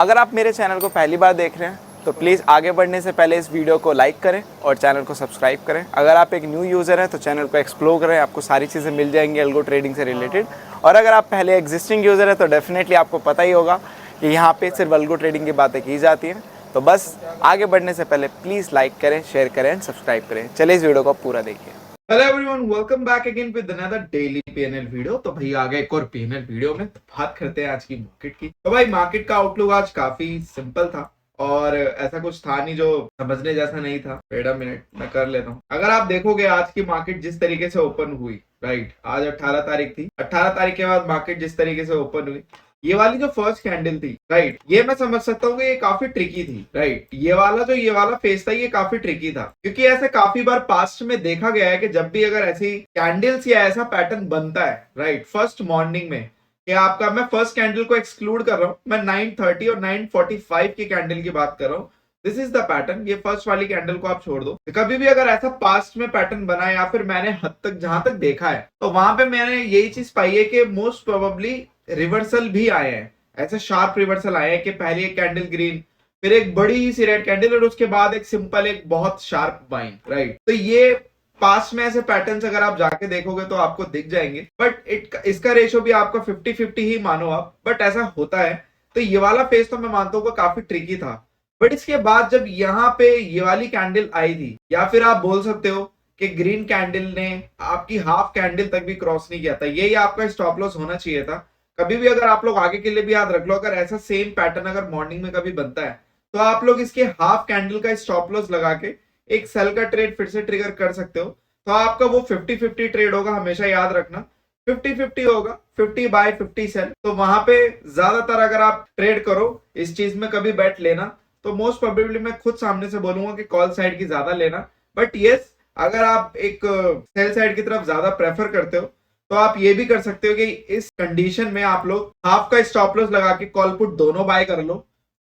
अगर आप मेरे चैनल को पहली बार देख रहे हैं तो प्लीज़ आगे बढ़ने से पहले इस वीडियो को लाइक करें और चैनल को सब्सक्राइब करें। अगर आप एक न्यू यूज़र हैं तो चैनल को एक्सप्लोर करें, आपको सारी चीज़ें मिल जाएंगी अल्गो ट्रेडिंग से रिलेटेड। और अगर आप पहले एग्जिस्टिंग यूज़र हैं तो डेफिनेटली आपको पता ही होगा कि यहाँ पे सिर्फ अल्गो ट्रेडिंग की बातें की जाती हैं। तो बस आगे बढ़ने से पहले प्लीज़ लाइक करें, शेयर करें एंड सब्सक्राइब करें। चलिए इस वीडियो को पूरा देखिए। Hello everyone, welcome back again with another daily PNL video. तो भाई आ गए एक और पीएनएल वीडियो में। तो बात करते हैं आज की मार्केट की। तो भाई मार्केट का आउटलुक आज काफी सिंपल था और ऐसा कुछ था नहीं जो समझने जैसा नहीं था। वेट अ मिनट, मैं कर लेता हूँ। अगर आप देखोगे आज की मार्केट जिस तरीके से ओपन हुई, राइट, आज 18 तारीख थी। 18 तारीख के बाद मार्केट जिस तरीके से ओपन हुई, ये वाली जो फर्स्ट कैंडल थी, राइट, ये मैं समझ सकता हूँ कि ये काफी ट्रिकी थी, राइट। ये वाला फेस था, ये काफी ट्रिकी था क्योंकि ऐसे काफी बार पास्ट में देखा गया है कि जब भी अगर ऐसी कैंडल्स या ऐसा पैटर्न बनता है, राइट, फर्स्ट मॉर्निंग में, कि आपका, मैं फर्स्ट कैंडल को एक्सक्लूड कर रहा हूँ, मैं 9:30 और 9:45 की कैंडल की बात कर रहा हूँ। This is the pattern. ये फर्स्ट वाली कैंडल को आप छोड़ दो। कभी भी अगर ऐसा पास्ट में पैटर्न बना है या फिर मैंने हद तक जहां तक देखा है तो वहां पे मैंने यही चीज पाई है कि मोस्ट प्रोबेबली रिवर्सल भी आए हैं। ऐसे शार्प रिवर्सल आए हैं कि पहले एक कैंडल ग्रीन, फिर एक बड़ी सी रेड कैंडल और उसके बाद एक सिंपल एक बहुत शार्प बाइंग, राइट। तो ये पास्ट में ऐसे पैटर्न्स अगर आप जाके देखोगे तो आपको दिख जाएंगे, बट इसका रेशो भी आपका 50-50 ही मानो आप, बट ऐसा होता है। तो ये वाला फेज तो मैं मानता हूँ काफी ट्रिकी था। बट इसके बाद जब यहाँ पे ये वाली कैंडल आई थी, या फिर आप बोल सकते हो कि ग्रीन कैंडल ने आपकी हाफ कैंडल तक भी क्रॉस नहीं किया था, यही आपका स्टॉप लॉस होना चाहिए था। कभी भी अगर आप लोग आगे के लिए भी याद रख लो, अगर ऐसा सेम पैटर्न अगर मॉर्निंग में कभी बनता है तो आप लोग इसके हाफ कैंडल का स्टॉप लॉस लगा के एक सेल का ट्रेड फिर से ट्रिगर कर सकते हो। तो आपका वो 50-50 ट्रेड होगा, हमेशा याद रखना 50-50 होगा, 50/50 सेल। तो वहां पे ज्यादातर अगर आप ट्रेड करो इस चीज में, कभी बैट लेना तो मोस्ट प्रोबेबली मैं खुद सामने से बोलूंगा कि कॉल साइड की ज्यादा लेना। बट यस, अगर आप एक सेल साइड की तरफ ज्यादा प्रेफर करते हो तो आप ये भी कर सकते हो कि इस कंडीशन में आप लोग हाफ का स्टॉप लॉस लगा के कॉल पुट दोनों बाय कर लो।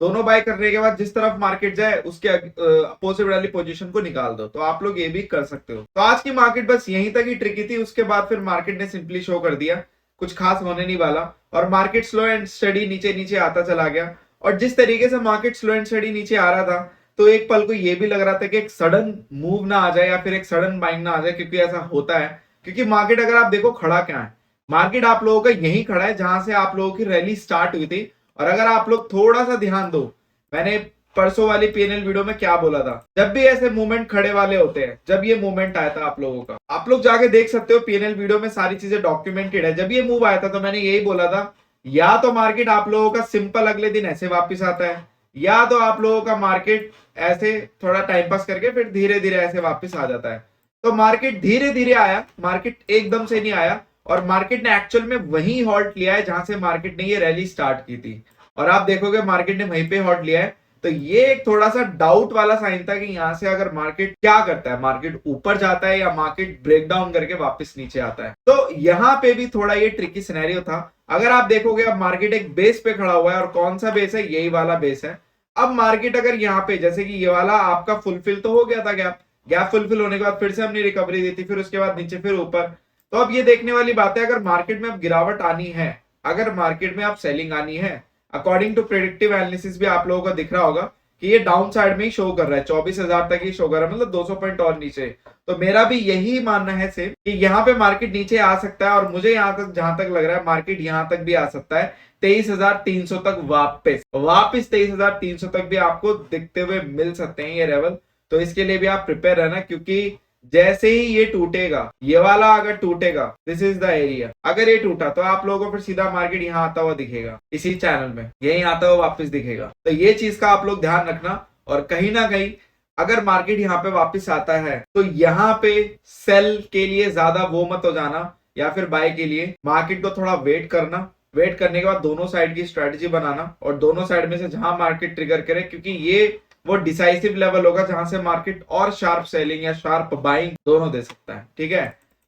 दोनों बाय करने के बाद जिस तरफ मार्केट जाए उसके अपोजिट वाली पोजीशन को निकाल दो। तो आप लोग ये भी कर सकते हो। तो आज की मार्केट बस यहीं तक ही ट्रिकी थी। उसके बाद फिर मार्केट ने सिंपली शो कर दिया कुछ खास होने नहीं वाला और मार्केट स्लो एंड स्टडी नीचे नीचे आता चला गया। और जिस तरीके से मार्केट स्लो एंड स्टडी नीचे आ रहा था तो एक पल को ये भी लग रहा था कि एक सडन मूव ना आ जाए या फिर एक सडन बाइंग ना आ जाए, क्योंकि ऐसा होता है। क्योंकि मार्केट अगर आप देखो खड़ा क्या है, मार्केट आप लोगों का यही खड़ा है जहां से आप लोगों की रैली स्टार्ट हुई थी। और अगर आप लोग थोड़ा सा ध्यान दो, मैंने परसों वाली पीएनएल वीडियो में क्या बोला था, जब भी ऐसे मूवमेंट खड़े वाले होते हैं, जब ये मूवमेंट आया था आप लोगों का, आप लोग जाके देख सकते हो पीएनएल वीडियो में सारी चीजें डॉक्यूमेंटेड है। जब ये मूव आया था तो मैंने यही बोला था, या तो मार्केट आप लोगों का सिंपल अगले दिन ऐसे वापस आता है, या तो आप लोगों का मार्केट ऐसे थोड़ा टाइम पास करके फिर धीरे धीरे ऐसे वापस आ जाता है। तो मार्केट धीरे धीरे आया, मार्केट एकदम से नहीं आया। और मार्केट ने एक्चुअल में वही हॉल्ट लिया है जहां से मार्केट ने ये रैली स्टार्ट की थी। और आप देखोगे मार्केट ने वहीं पे हॉल्ट लिया है। तो ये एक थोड़ा सा डाउट वाला साइन था कि यहां से अगर मार्केट क्या करता है, मार्केट ऊपर जाता है या मार्केट ब्रेक डाउन करके वापस नीचे आता है। तो यहां पे भी थोड़ा ये ट्रिकी सिनेरियो था। अगर आप देखोगे अब मार्केट एक बेस पे खड़ा हुआ है, और कौन सा बेस है, यही वाला बेस है। अब मार्केट अगर यहाँ पे, जैसे कि ये वाला आपका फुलफिल तो हो गया था गैप, गैप फुलफिल होने के बाद फिर से हमने रिकवरी दी थी, फिर उसके बाद नीचे फिर ऊपर। तो अब ये देखने वाली बात है, अगर मार्केट में अब गिरावट आनी है, अगर मार्केट में अब सेलिंग आनी है, अकॉर्डिंग टू प्रेडिक्टिव एनालिसिस भी आप लोगों को दिख रहा होगा कि ये डाउन साइड में ही शो कर रहा है, 24,000 तक ही शो कर रहा है, मतलब 200 पॉइंट और नीचे। तो मेरा भी यही मानना है सेम कि यहाँ पे मार्केट नीचे आ सकता है। और मुझे यहाँ तक जहां तक लग रहा है मार्केट यहाँ तक भी आ सकता है, 23,300 तक वापस 23,300 तक भी आपको दिखते हुए मिल सकते हैं ये लेवल। तो इसके लिए भी आप प्रिपेयर रहना, क्योंकि जैसे ही ये टूटेगा, ये वाला अगर टूटेगा, दिस इज द एरिया, अगर ये टूटा तो आप लोगों को फिर सीधा मार्केट यहाँ आता हुआ दिखेगा, इसी चैनल में यही आता हुआ वापस दिखेगा। तो ये चीज का आप लोग ध्यान रखना। और कहीं ना कहीं अगर मार्केट यहाँ पे वापस आता है तो यहाँ पे सेल के लिए ज्यादा वो मत हो जाना, या फिर बाय के लिए मार्केट को थोड़ा वेट करना। वेट करने के बाद दोनों साइड की स्ट्रेटेजी बनाना, और दोनों साइड में से जहां मार्केट ट्रिगर करे, क्योंकि ये वो डिसाइसिव लेवल होगा जहां से मार्केट और शार्प सेलिंग या शार्प बाइंग दोनों दे सकता है। ठीक है,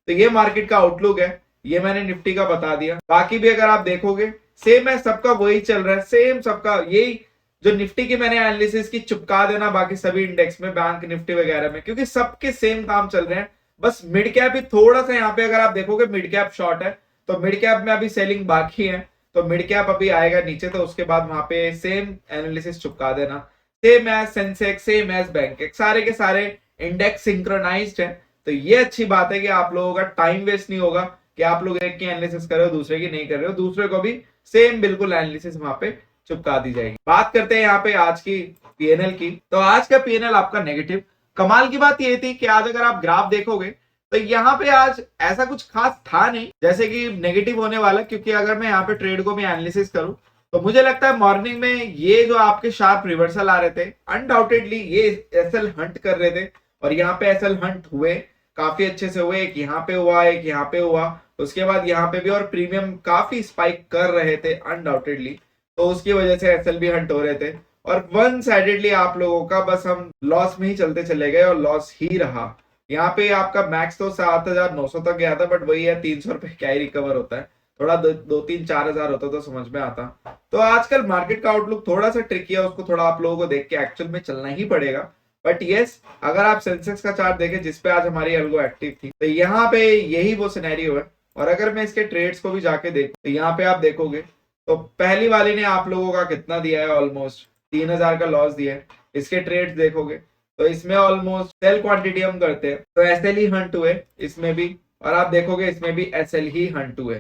तो ये मार्केट का आउटलुक है। ये मैंने निफ्टी का बता दिया। बाकी भी अगर आप देखोगे सेम है, सबका वही चल रहा है, सेम सबका यही। जो निफ्टी की मैंने एनालिसिस की चिपका देना बाकी सभी इंडेक्स में, बैंक निफ्टी वगैरह में, क्योंकि सबके सेम काम चल रहे हैं। बस मिड कैप ही थोड़ा सा यहाँ पे अगर आप देखोगे मिड कैप शॉर्ट है, तो मिड कैप में अभी सेलिंग बाकी है। तो मिड कैप अभी आएगा नीचे, तो उसके बाद वहां पे सेम एनालिसिस चिपका देना, same as Sensex, same as bank, सारे के सारे इंडेक्स सिंक्रोनाइज्ड है। तो ये अच्छी बात है कि आप लोगों का टाइम वेस्ट नहीं होगा कि आप लोग एक की एनालिसिस कर रहे हो दूसरे की नहीं कर रहे हो, दूसरे को भी सेम बिल्कुल एनालिसिस वहां पे चिपका दी जाएगी। बात करते हैं यहाँ पे आज की पीएनएल की। तो आज का पीएनएल आपका नेगेटिव। कमाल की बात ये थी कि आज अगर आप ग्राफ देखोगे तो यहाँ पे आज ऐसा कुछ खास था नहीं जैसे कि नेगेटिव होने वाला, क्योंकि अगर मैं यहाँ पे ट्रेड को भी एनालिसिस करूं तो मुझे लगता है मॉर्निंग में ये जो आपके शार्प रिवर्सल आ रहे थे, अनडाउटेडली ये एसएल हंट कर रहे थे, और यहाँ पे एसएल हंट हुए, काफी अच्छे से हुए। एक यहाँ पे हुआ, एक यहाँ पे हुआ, उसके बाद यहाँ पे भी, और प्रीमियम काफी स्पाइक कर रहे थे अनडाउटेडली, तो उसकी वजह से एसएल भी हंट हो रहे थे। और वन साइडेडली आप लोगों का बस हम लॉस में ही चलते चले गए और लॉस ही रहा। यहाँ पे आपका मैक्स तो 7,900 तक गया था, बट वही है 300 रुपए क्या ही रिकवर होता है, थोड़ा 2-3-4 हजार होता तो समझ में आता। तो आजकल मार्केट का आउटलुक थोड़ा सा ट्रिकी है, उसको थोड़ा आप लोगों को देख के एक्चुअल में चलना ही पड़ेगा। बट यस, अगर आप सेंसेक्स का चार्ट देखें जिसपे आज हमारी एल्गो एक्टिव थी, तो यहाँ पे यही वो सिनेरियो है। और अगर मैं इसके ट्रेड्स को भी जाके देखूं तो यहाँ पे आप देखोगे तो पहली वाली ने आप लोगों का कितना दिया है, ऑलमोस्ट 3,000 का लॉस दिया है। इसके ट्रेड्स देखोगे तो इसमें ऑलमोस्ट सेल क्वांटिटी हम करते हैं तो एसएल ही हंट हुए इसमें भी, और आप देखोगे इसमें भी एसएल ही हंट हुए।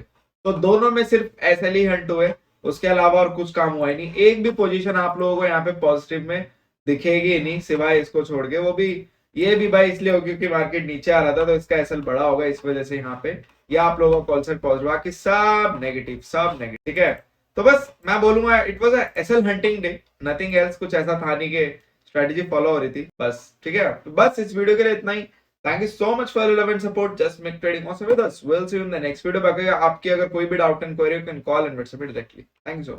तो दोनों में सिर्फ एसएल ही हंट हुए, उसके अलावा और कुछ काम हुआ ही नहीं। एक भी पोजीशन आप लोगों को यहाँ पे पॉजिटिव में दिखेगी नहीं सिवाय इसको छोड़ के, वो भी ये भी भाई इसलिए हो क्योंकि मार्केट नीचे आ रहा था तो इसका एसएल बड़ा होगा, इस वजह से यहाँ पे या आप लोगों को कॉल सेट पॉजिटिव, बाकी सब नेगेटिव, सब नेगेटिव। ठीक है, तो बस मैं बोलूंगा it was a SL hunting day, nothing else. कुछ ऐसा था नहीं कि स्ट्रेटजी फॉलो हो रही थी बस। ठीक है, तो बस इस वीडियो के लिए इतना ही। Thank you so much for your love and support. Just make trading awesome with us. Will see you in the next video. बाकी आपकी अगर कोई भी doubt and query you can call and WhatsApp directly. Thank you so much.